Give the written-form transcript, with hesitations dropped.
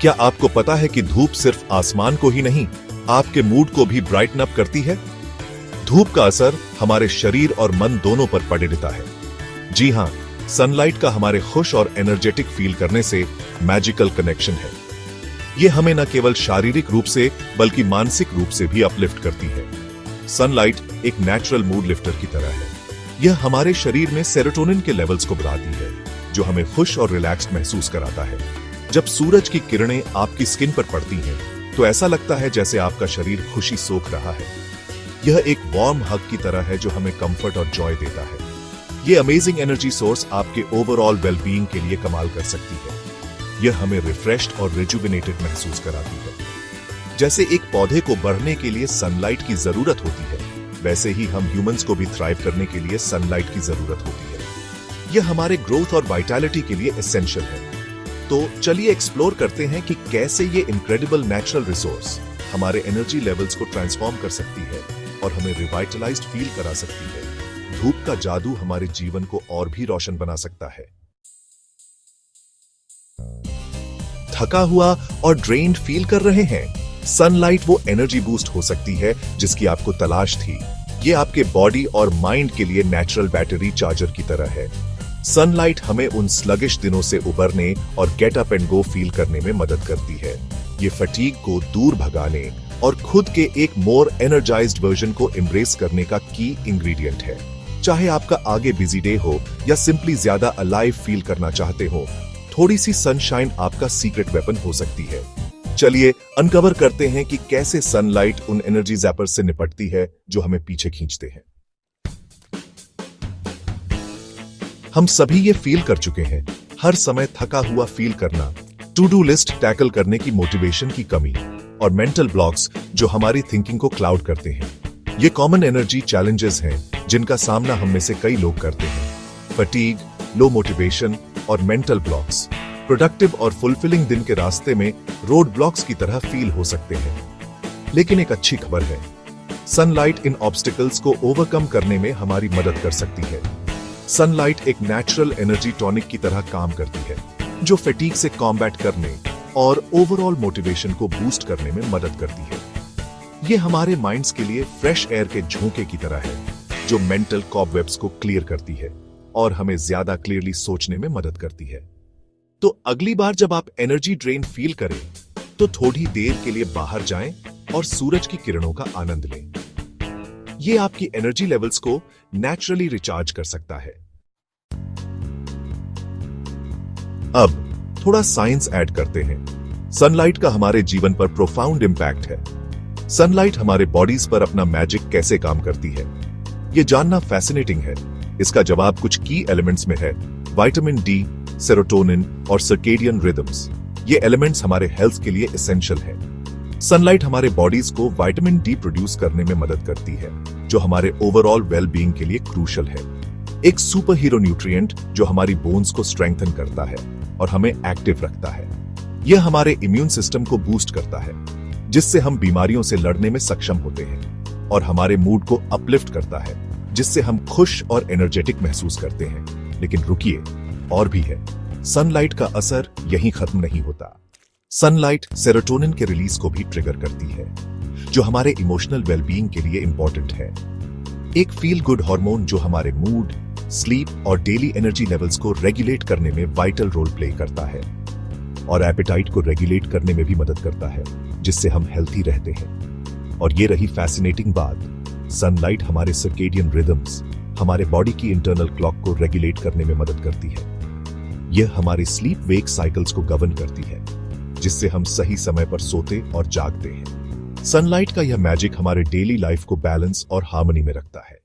क्या आपको पता है कि धूप सिर्फ आसमान को ही नहीं, आपके मूड को भी ब्राइटन अप करती है? धूप का असर हमारे शरीर और मन दोनों पर पड़ रहता है। जी हां, सनलाइट का हमारे खुश और एनर्जेटिक फील करने से मैजिकल कनेक्शन है। यह हमें न केवल शारीरिक रूप से बल्कि मानसिक रूप से भी अपलिफ्ट करती है। सनलाइट एक नेचुरल मूड लिफ्टर की तरह है। यह हमारे शरीर में सेरोटोनिन के लेवल्स को बढ़ाती है, जो हमें खुश और रिलैक्स्ड महसूस कराता है। जब सूरज की किरणें आपकी स्किन पर पड़ती हैं, तो ऐसा लगता है जैसे आपका शरीर खुशी सोख रहा है। यह एक वार्म हग की तरह है जो हमें कंफर्ट और जॉय देता है। यह अमेजिंग एनर्जी सोर्स आपके ओवरऑल वेलबीइंग के लिए कमाल कर सकती है। यह हमें रिफ्रेश्ड और रिजुविनेटेड महसूस कराती है। जैसे एक पौधे को बढ़ने के लिए सनलाइट की जरूरत होती है, वैसे ही हम ह्यूमंस को भी थ्राइव करने के लिए सनलाइट की जरूरत होती है। यह हमारे ग्रोथ और वाइटैलिटी के लिए एसेंशियल है। तो चलिए एक्सप्लोर करते हैं कि कैसे ये इनक्रेडिबल नेचुरल रिसोर्स हमारे एनर्जी लेवल्स को ट्रांसफॉर्म कर सकती है और हमें रिवाइटलाइज्ड फील करा सकती है। धूप का जादू हमारे जीवन को और भी रोशन बना सकता है। थका हुआ और ड्रेन्ड फील कर रहे हैं? सनलाइट वो एनर्जी बूस्ट हो सकती है जिसकी आपको तलाश थी। ये आपके बॉडी और माइंड के लिए नेचुरल बैटरी चार्जर की तरह है। सनलाइट हमें उन स्लगिश दिनों से उबरने और get up and go feel करने में मदद करती है। ये फटीग को दूर भगाने और खुद के एक मोर एनर्जाइज्ड वर्जन को एम्ब्रेस करने का की इंग्रेडिएंट है। चाहे आपका आगे बिजी डे हो या सिंपली ज्यादा अलाइव फील करना चाहते हो, थोड़ी सी सनशाइन आपका सीक्रेट वेपन हो सकती है। चलिए अनकवर करते हैं कि कैसे सनलाइट उन एनर्जी ज़ैपर्स से निपटती है जो हमें पीछे खींचते हैं। हम सभी ये फील कर चुके हैं, हर समय थका हुआ फील करना, टू डू लिस्ट टैकल करने की मोटिवेशन की कमी और मेंटल ब्लॉक्स जो हमारी थिंकिंग को क्लाउड करते हैं। ये कॉमन एनर्जी चैलेंजेस हैं जिनका सामना हम में से कई लोग करते हैं। फटीग, लो मोटिवेशन और मेंटल ब्लॉक्स प्रोडक्टिव और फुलफिलिंग दिन के रास्ते में रोड ब्लॉक्स की तरह फील हो सकते हैं। लेकिन एक अच्छी खबर है, सनलाइट इन ऑब्स्टिकल्स को ओवरकम करने में हमारी मदद कर सकती है। सनलाइट एक नेचुरल एनर्जी टॉनिक की तरह काम करती है, जो फटीग से कॉम्बैट करने और ओवरऑल मोटिवेशन को बूस्ट करने में मदद करती है। ये हमारे माइंड्स के लिए फ्रेश एयर के झोंके की तरह है, जो मेंटल कॉबवेब्स को क्लियर करती है और हमें ज्यादा क्लियरली सोचने में मदद करती है। तो अगली बार जब आप एनर्जी ड्रेन फील करें, तो थोड़ी देर के लिए बाहर जाएं और सूरज की किरणों का आनंद लें। ये आपकी एनर्जी लेवल्स को नेचुरली रिचार्ज कर सकता है। अब थोड़ा साइंस ऐड करते हैं। सनलाइट का हमारे जीवन पर प्रोफाउंड इंपैक्ट है। सनलाइट हमारे बॉडीज पर अपना मैजिक कैसे काम करती है, यह जानना फैसिनेटिंग है। इसका जवाब कुछ की एलिमेंट्स में है। विटामिन डी, सेरोटोनिन और सर्केडियन रिदम्स। ये एलिमेंट्स हमारे हेल्थ के लिए एसेंशियल है। सनलाइट हमारे बॉडीज को विटामिन डी प्रोड्यूस करने में मदद करती है, जो हमारे ओवरऑल वेलबीइंग के लिए क्रूशियल है। एक सुपर हीरो न्यूट्रिएंट जो हमारी बोन्स को स्ट्रेंथन करता है और हमें एक्टिव रखता है। यह हमारे इम्यून सिस्टम को बूस्ट करता है, जिससे हम बीमारियों से लड़ने में सक्षम होते हैं, और हमारे मूड को अपलिफ्ट करता है, जिससे हम खुश और एनर्जेटिक महसूस करते हैं। लेकिन रुकिए, और भी है। सनलाइट का असर यहीं खत्म नहीं होता। सनलाइट सेरोटोनिन के रिलीज को भी ट्रिगर करती है, जो हमारे इमोशनल वेलबीइंग के लिए इंपॉर्टेंट है। एक फील गुड हार्मोन जो हमारे मूड, स्लीप और डेली एनर्जी लेवल्स को रेगुलेट करने में वाइटल रोल प्ले करता है, और एपेटाइट को रेगुलेट करने में भी मदद करता है, जिससे हम हेल्थी रहते हैं। और ये रही फैसिनेटिंग बात, सनलाइट हमारे सर्केडियन रिदम्स, हमारे बॉडी की इंटरनल क्लॉक को रेगुलेट करने में मदद करती है। यह हमारे स्लीप वेक साइकिल्स को गवर्न करती है, जिससे हम सही समय पर सोते और जागते हैं। सनलाइट का यह मैजिक हमारे डेली लाइफ को बैलेंस और हार्मनी में रखता है।